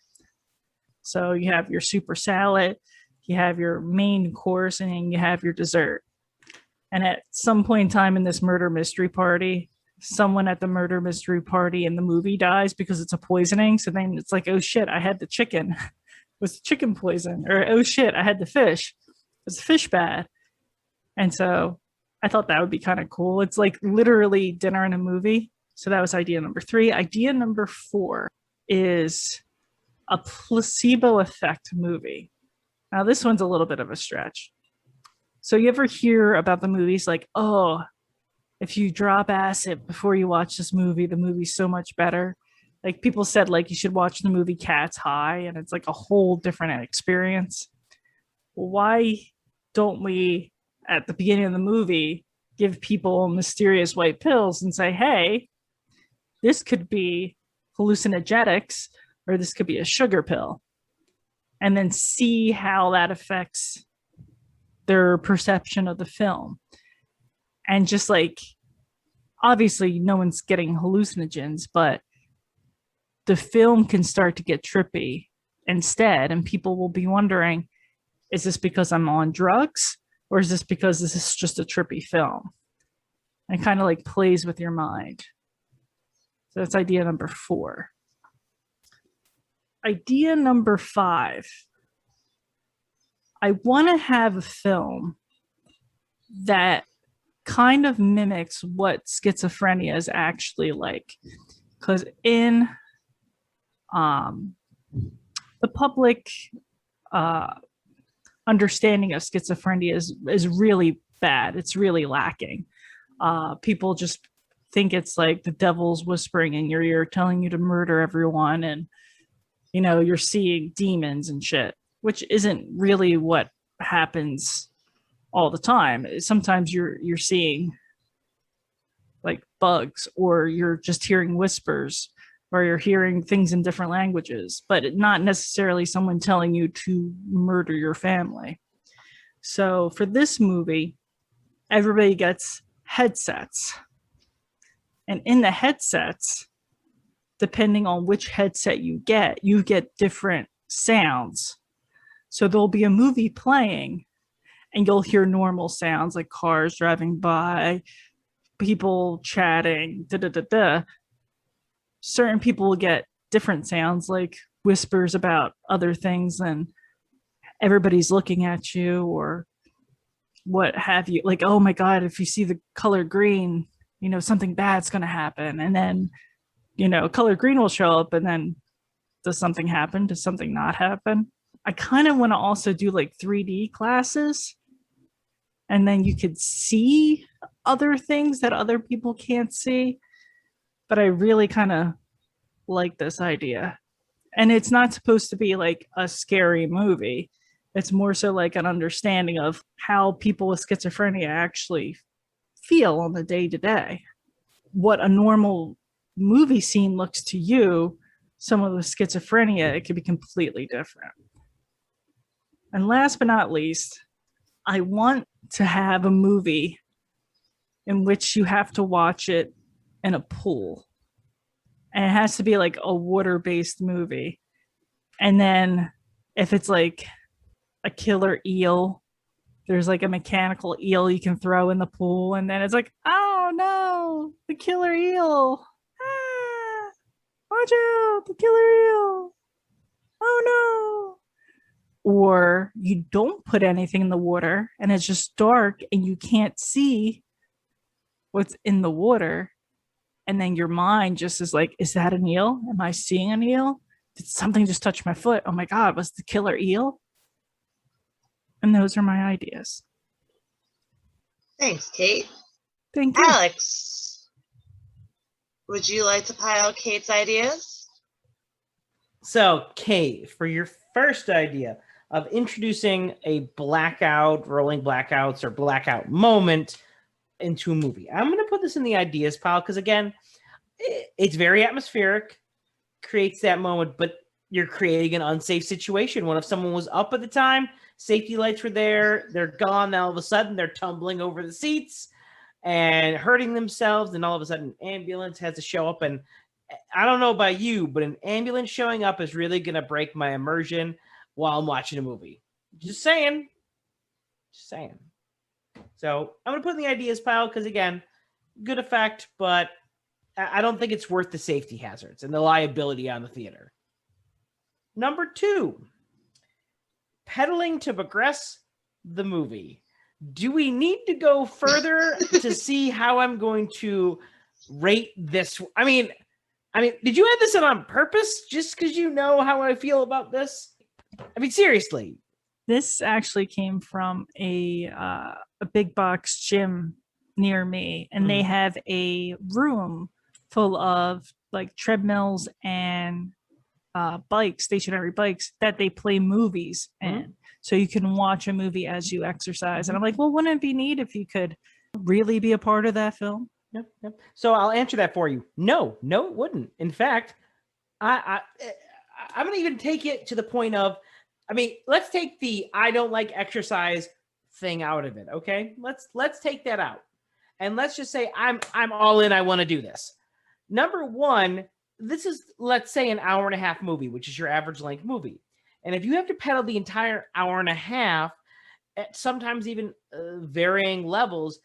So you have your super salad, you have your main course, and then you have your dessert. And at some point in time in this murder mystery party, someone at the murder mystery party in the movie dies because it's a poisoning. So then it's like, oh shit, I had the chicken. Was the chicken poison? Or oh shit, I had the fish. Was the fish bad? And so I thought that would be kind of cool. It's like literally dinner and a movie. So that was idea number 3. Idea number 4 is a placebo effect movie. Now, this one's a little bit of a stretch. So you ever hear about the movies like, oh, if you drop acid before you watch this movie, the movie's so much better. Like people said, like you should watch the movie Cat's High, and it's like a whole different experience. Why don't we, at the beginning of the movie, give people mysterious white pills and say, hey, this could be hallucinogenics, or this could be a sugar pill, and then see how that affects their perception of the film. And just like, obviously no one's getting hallucinogens, but the film can start to get trippy instead, and people will be wondering, is this because I'm on drugs, or is this because this is just a trippy film? And kind of like plays with your mind. So that's idea number 4. Idea number 5. I want to have a film that kind of mimics what schizophrenia is actually like. Because in the public understanding of schizophrenia is really bad. It's really lacking. People just think it's like the devil's whispering in your ear telling you to murder everyone, and you know, you're seeing demons and shit, which isn't really what happens all the time. Sometimes you're seeing like bugs, or you're just hearing whispers, or you're hearing things in different languages, but not necessarily someone telling you to murder your family. So for this movie, everybody gets headsets. And in the headsets, depending on which headset you get different sounds. So there'll be a movie playing, and you'll hear normal sounds like cars driving by, people chatting, da-da-da-da. Certain people will get different sounds like whispers about other things, and everybody's looking at you or what have you. Like, oh my God, if you see the color green, you know, something bad's going to happen. And then, you know, color green will show up, and then does something happen? Does something not happen? I kind of want to also do like 3D classes, and then you could see other things that other people can't see. But I really kind of like this idea. And it's not supposed to be like a scary movie. It's more so like an understanding of how people with schizophrenia actually feel on the day to day. What a normal movie scene looks to you, someone with schizophrenia, it could be completely different. And last but not least, I want to have a movie in which you have to watch it in a pool. And it has to be like a water-based movie. And then if it's like a killer eel, there's like a mechanical eel you can throw in the pool, and then it's like, oh no, the killer eel. Ah, watch out, the killer eel. Oh no. Or you don't put anything in the water, and it's just dark and you can't see what's in the water. And then your mind just is like, is that an eel? Am I seeing an eel? Did something just touch my foot? Oh my God, was the killer eel? And those are my ideas. Thanks, Kate. Thank you. Alex, would you like to pile Kate's ideas? So, Kate, for your first idea of introducing a blackout, rolling blackouts, or blackout moment into a movie, I'm going to put this in the ideas pile because, again, it's very atmospheric, creates that moment, but you're creating an unsafe situation. What if someone was up at the time, safety lights were there, they're gone, now all of a sudden they're tumbling over the seats and hurting themselves, and all of a sudden an ambulance has to show up. And I don't know about you, but an ambulance showing up is really going to break my immersion while I'm watching a movie. Just saying. So I'm going to put in the ideas pile because, again, good effect, but I don't think it's worth the safety hazards and the liability on the theater. Number 2, pedaling to progress the movie. do we need to go further to see how I'm going to rate this? I mean, did you add this in on purpose just because you know how I feel about this? I mean, seriously. This actually came from a big box gym near me, and they have a room full of like treadmills and bikes, stationary bikes that they play movies in. So you can watch a movie as you exercise. And I'm like, well, wouldn't it be neat if you could really be a part of that film? Yep. So I'll answer that for you. No, it wouldn't. In fact, I'm going to even take it to the point of, I mean, let's take the I don't like exercise thing out of it. Okay. Let's take that out. And let's just say I'm all in. I want to do this. Number one, this is, let's say, an hour and a half movie, which is your average length movie. And if you have to pedal the entire hour and a half at sometimes even varying levels,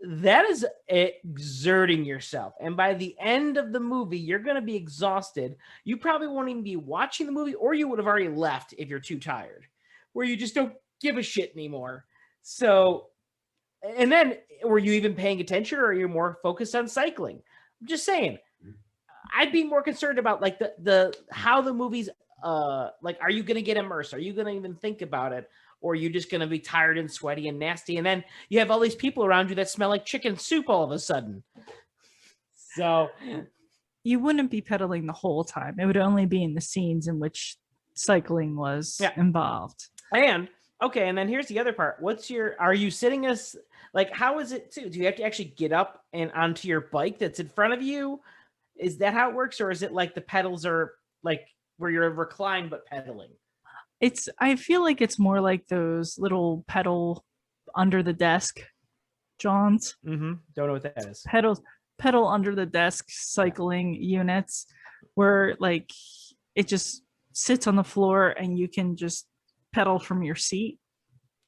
that is exerting yourself. And by the end of the movie, you're going to be exhausted. You probably won't even be watching the movie, or you would have already left if you're too tired, where you just don't give a shit anymore. So, and then were you even paying attention, or are you more focused on cycling? I'm just saying, I'd be more concerned about like the how the movie's like, are you going to get immersed? Are you going to even think about it? Or are you just going to be tired and sweaty and nasty? And then you have all these people around you that smell like chicken soup all of a sudden. So you wouldn't be pedaling the whole time. It would only be in the scenes in which cycling was involved. And okay, and then here's the other part. Are you sitting as like, how is it too? Do you have to actually get up and onto your bike that's in front of you? Is that how it works? Or is it like the pedals are like where you're reclined but pedaling? I feel like it's more like those little pedal under the desk Johns. Don't know what that is. Pedal under the desk cycling units, where like it just sits on the floor and you can just pedal from your seat.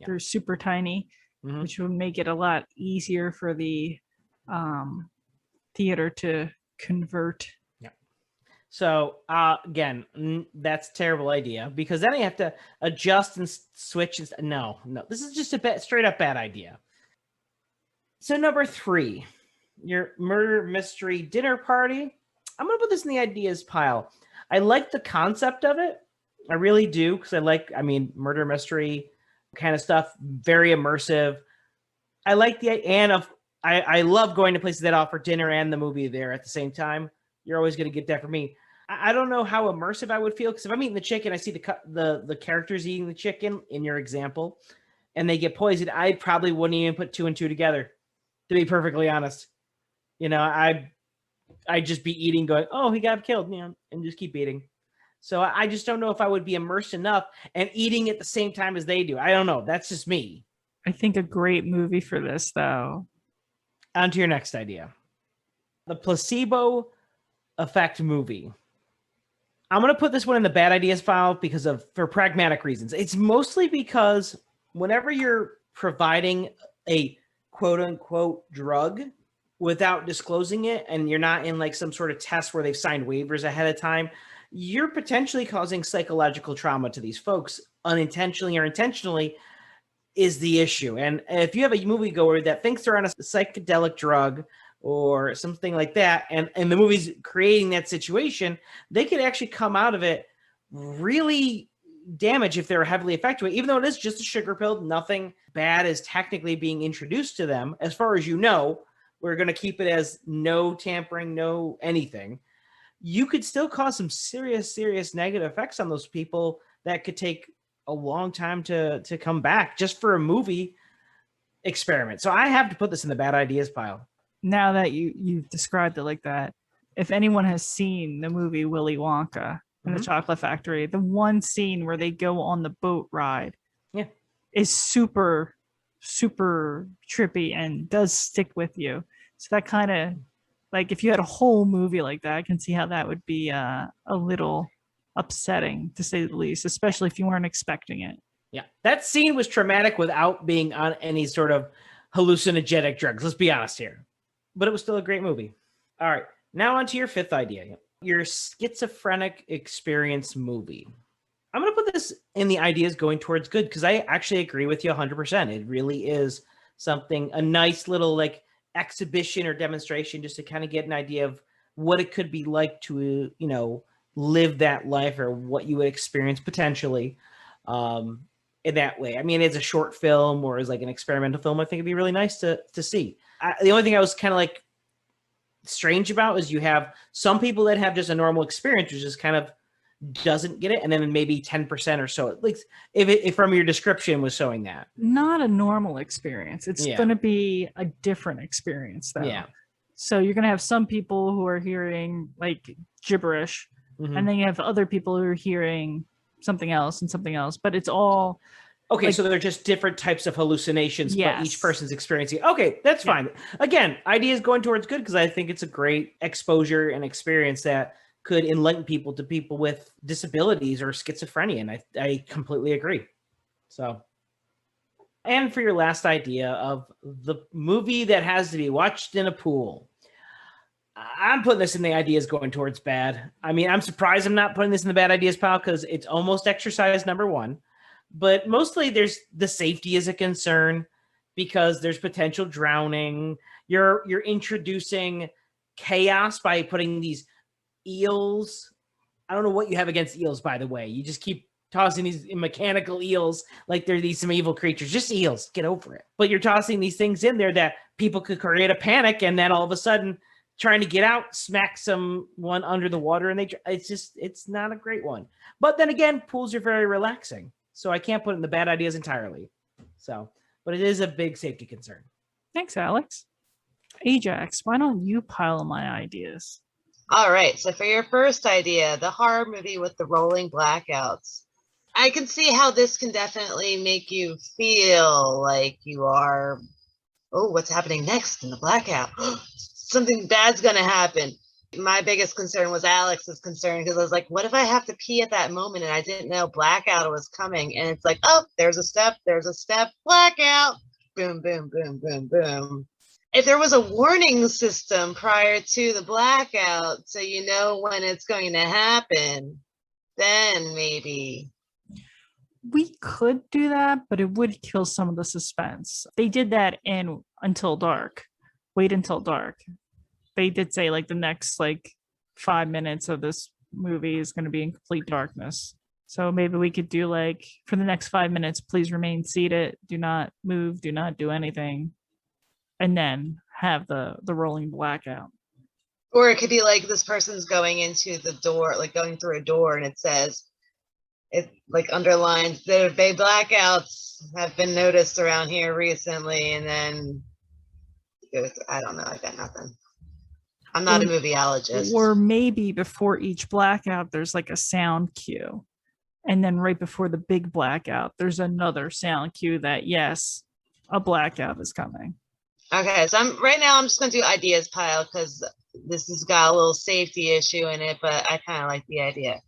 They're super tiny, which would make it a lot easier for the theater to convert. So again, that's a terrible idea, because then I have to adjust and switch. No, this is just a straight up bad idea. So number 3, your murder mystery dinner party. I'm going to put this in the ideas pile. I like the concept of it. I really do, because murder mystery kind of stuff, very immersive. I like I love going to places that offer dinner and the movie there at the same time. You're always going to get that from me. I don't know how immersive I would feel, because if I'm eating the chicken, I see the characters eating the chicken in your example, and they get poisoned. I probably wouldn't even put 2 and 2 together, to be perfectly honest. You know, I'd just be eating, going, "Oh, he got killed," and just keep eating. So I just don't know if I would be immersed enough and eating at the same time as they do. I don't know. That's just me. I think a great movie for this, though. On to your next idea. The placebo effect movie. I'm going to put this one in the bad ideas file for pragmatic reasons. It's mostly because whenever you're providing a quote unquote drug without disclosing it, and you're not in like some sort of test where they've signed waivers ahead of time, you're potentially causing psychological trauma to these folks, unintentionally or intentionally, is the issue. And if you have a moviegoer that thinks they're on a psychedelic drug or something like that, and the movie's creating that situation, they could actually come out of it really damaged if they're heavily affected. Even though it is just a sugar pill, nothing bad is technically being introduced to them. As far as you know, we're going to keep it as no tampering, no anything. You could still cause some serious negative effects on those people that could take a long time to come back just for a movie experiment. So I have to put this in the bad ideas pile. Now that you've described it like that, if anyone has seen the movie Willy Wonka and the Chocolate Factory, the one scene where they go on the boat ride is super, super trippy and does stick with you. So that kind of, like, if you had a whole movie like that, I can see how that would be a little upsetting, to say the least, especially if you weren't expecting it. Yeah, that scene was traumatic without being on any sort of hallucinogenic drugs. Let's be honest here. But it was still a great movie. All right, now on to your 5th idea. Your schizophrenic experience movie. I'm going to put this in the ideas going towards good, because I actually agree with you 100%. It really is something, a nice little like exhibition or demonstration, just to kind of get an idea of what it could be like to, live that life, or what you would experience potentially in that way. I mean, as a short film or as like an experimental film, I think it'd be really nice to see. The only thing I was kind of like strange about is you have some people that have just a normal experience, which just kind of doesn't get it, and then maybe 10% or so, like if from your description was showing that. Not a normal experience. It's going to be a different experience, though. Yeah. So you're going to have some people who are hearing like gibberish, and then you have other people who are hearing something else and something else, but it's all okay. like, so they're just different types of hallucinations, yes. But each person's experiencing. Okay, that's fine. Again, ideas going towards good, because I think it's a great exposure and experience that could enlighten people to people with disabilities or schizophrenia, and I completely agree. So, and for your last idea of the movie that has to be watched in a pool, I'm putting this in the ideas going towards bad. I mean, I'm surprised I'm not putting this in the bad ideas pile, because it's almost exercise number one. But mostly there's the safety is a concern, because there's potential drowning. You're introducing chaos by putting these eels. I don't know what you have against eels, by the way. You just keep tossing these mechanical eels like they're some evil creatures. Just eels. Get over it. But you're tossing these things in there that people could create a panic, and then all of a sudden trying to get out, smack someone under the water, and it's not a great one. But then again, pools are very relaxing, so I can't put it in the bad ideas entirely. So, but it is a big safety concern. Thanks, Alex. Ajax, why don't you pile my ideas? All right. So for your first idea, the horror movie with the rolling blackouts, I can see how this can definitely make you feel like you are, oh, what's happening next in the blackout? Something bad's going to happen. My biggest concern was Alex's concern, because I was like, what if I have to pee at that moment and I didn't know blackout was coming? And it's like, oh, there's a step, blackout. Boom, boom, boom, boom, boom. If there was a warning system prior to the blackout, so you know when it's going to happen, then maybe. We could do that, but it would kill some of the suspense. They did that in Until Dark. Wait Until Dark. They did say like the next like 5 minutes of this movie is going to be in complete darkness. So maybe we could do like, for the next 5 minutes, please remain seated. Do not move. Do not do anything. And then have the rolling blackout. Or it could be like this person's going into the door, like going through a door, and it says, it like underlines that big blackouts have been noticed around here recently, and then I don't know, I got nothing. I'm not a movieologist. Or maybe before each blackout, there's like a sound cue. And then right before the big blackout, there's another sound cue that, yes, a blackout is coming. Okay, so I'm just going to do ideas pile, because this has got a little safety issue in it, but I kind of like the idea.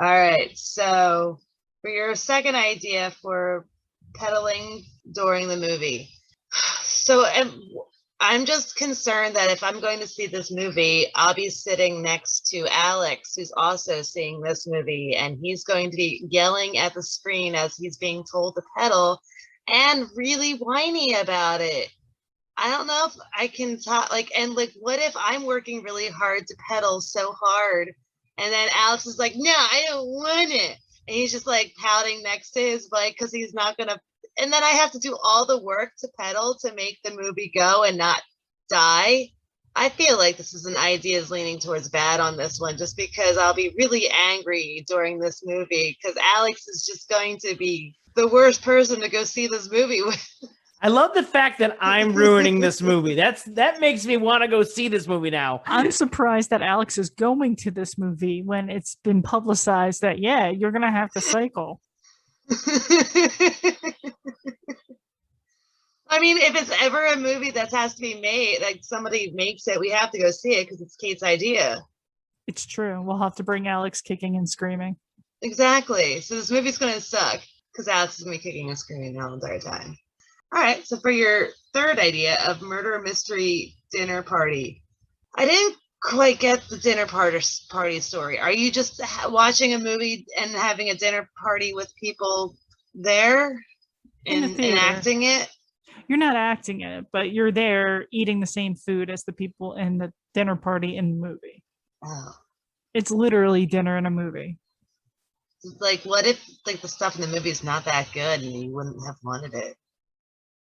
All right, so for your second idea for pedaling during the movie. So I'm just concerned that if I'm going to see this movie, I'll be sitting next to Alex, who's also seeing this movie, and he's going to be yelling at the screen as he's being told to pedal and really whiny about it. I don't know if I can talk, what if I'm working really hard to pedal so hard, and then Alex is like, no, I don't want it. And he's just like pouting next to his bike because he's not going to, and then I have to do all the work to pedal to make the movie go and not die. I feel like this is an ideas leaning towards bad on this one, just because I'll be really angry during this movie, because Alex is just going to be the worst person to go see this movie with. I love the fact that I'm ruining this movie. That makes me want to go see this movie now. I'm surprised that Alex is going to this movie when it's been publicized that, yeah, you're going to have to cycle. I mean, if it's ever a movie that has to be made, like somebody makes it, we have to go see it because it's Kate's idea. It's true. We'll have to bring Alex kicking and screaming. Exactly. So this movie's going to suck because Alex is going to be kicking and screaming the whole entire time. All right, so for your third idea of murder mystery dinner party, I didn't quite get the dinner party story. Are you just watching a movie and having a dinner party with people there and enacting it? You're not acting in it, but you're there eating the same food as the people in the dinner party in the movie. Oh. It's literally dinner in a movie. Like, what if like the stuff in the movie is not that good and you wouldn't have wanted it?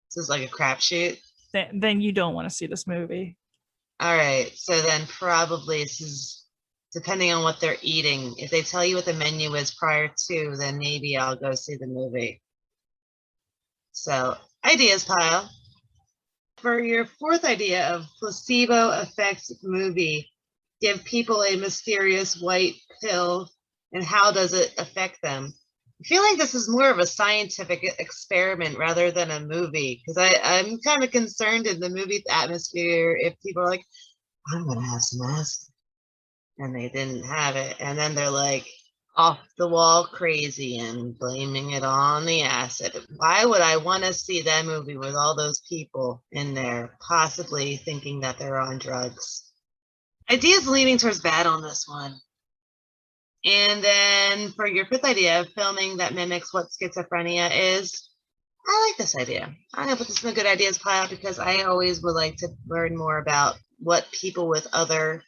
This is like a crapshoot. Then you don't want to see this movie. All right, so then probably this is depending on what they're eating. If they tell you what the menu is prior to, then maybe I'll go see the movie. So, ideas pile. For your fourth idea of placebo effect movie, give people a mysterious white pill, and how does it affect them? I feel like this is more of a scientific experiment rather than a movie, because I'm kind of concerned in the movie atmosphere if people are like, I'm going to have some acid, and they didn't have it, and then they're like off the wall crazy and blaming it on the acid. Why would I want to see that movie with all those people in there possibly thinking that they're on drugs? Ideas leaning towards bad on this one. And then for your fifth idea, filming that mimics what schizophrenia is, I like this idea. I'm going to put this in the good ideas pile because I always would like to learn more about what people with other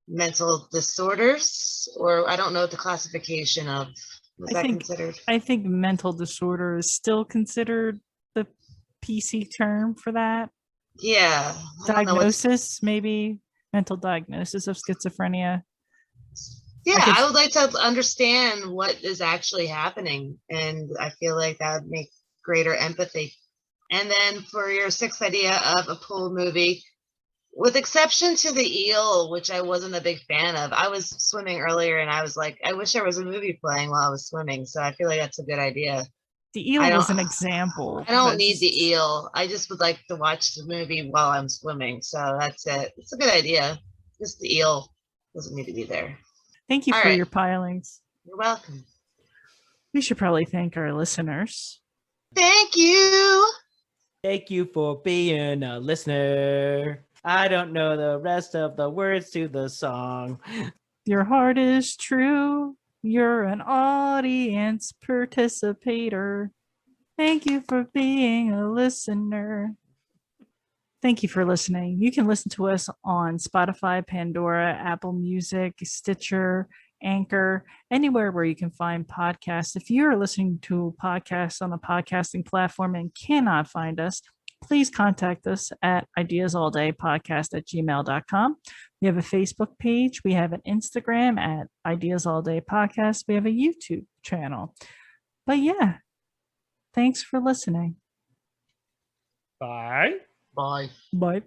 mental disorders, or I don't know the classification of, considered? I think mental disorder is still considered the PC term for that. Yeah. Diagnosis, maybe mental diagnosis of schizophrenia. Yeah, I would like to understand what is actually happening, and I feel like that would make greater empathy. And then for your sixth idea of a pool movie, with exception to the eel, which I wasn't a big fan of, I was swimming earlier and I was like, I wish there was a movie playing while I was swimming. So I feel like that's a good idea. The eel was an example. I don't need the eel. I just would like to watch the movie while I'm swimming. So that's it. It's a good idea. Just the eel doesn't need to be there. Thank you for your pilings. You're welcome. We should probably thank our listeners. Thank you. Thank you for being a listener. I don't know the rest of the words to the song. Your heart is true. You're an audience participator. Thank you for being a listener. Thank you for listening. You can listen to us on Spotify, Pandora, Apple Music, Stitcher, Anchor, anywhere where you can find podcasts. If you're listening to podcasts on a podcasting platform and cannot find us, please contact us at ideasalldaypodcast@gmail.com. We have a Facebook page. We have an Instagram at Ideas All Day Podcast. We have a YouTube channel. But yeah, thanks for listening. Bye. Bye. Bye.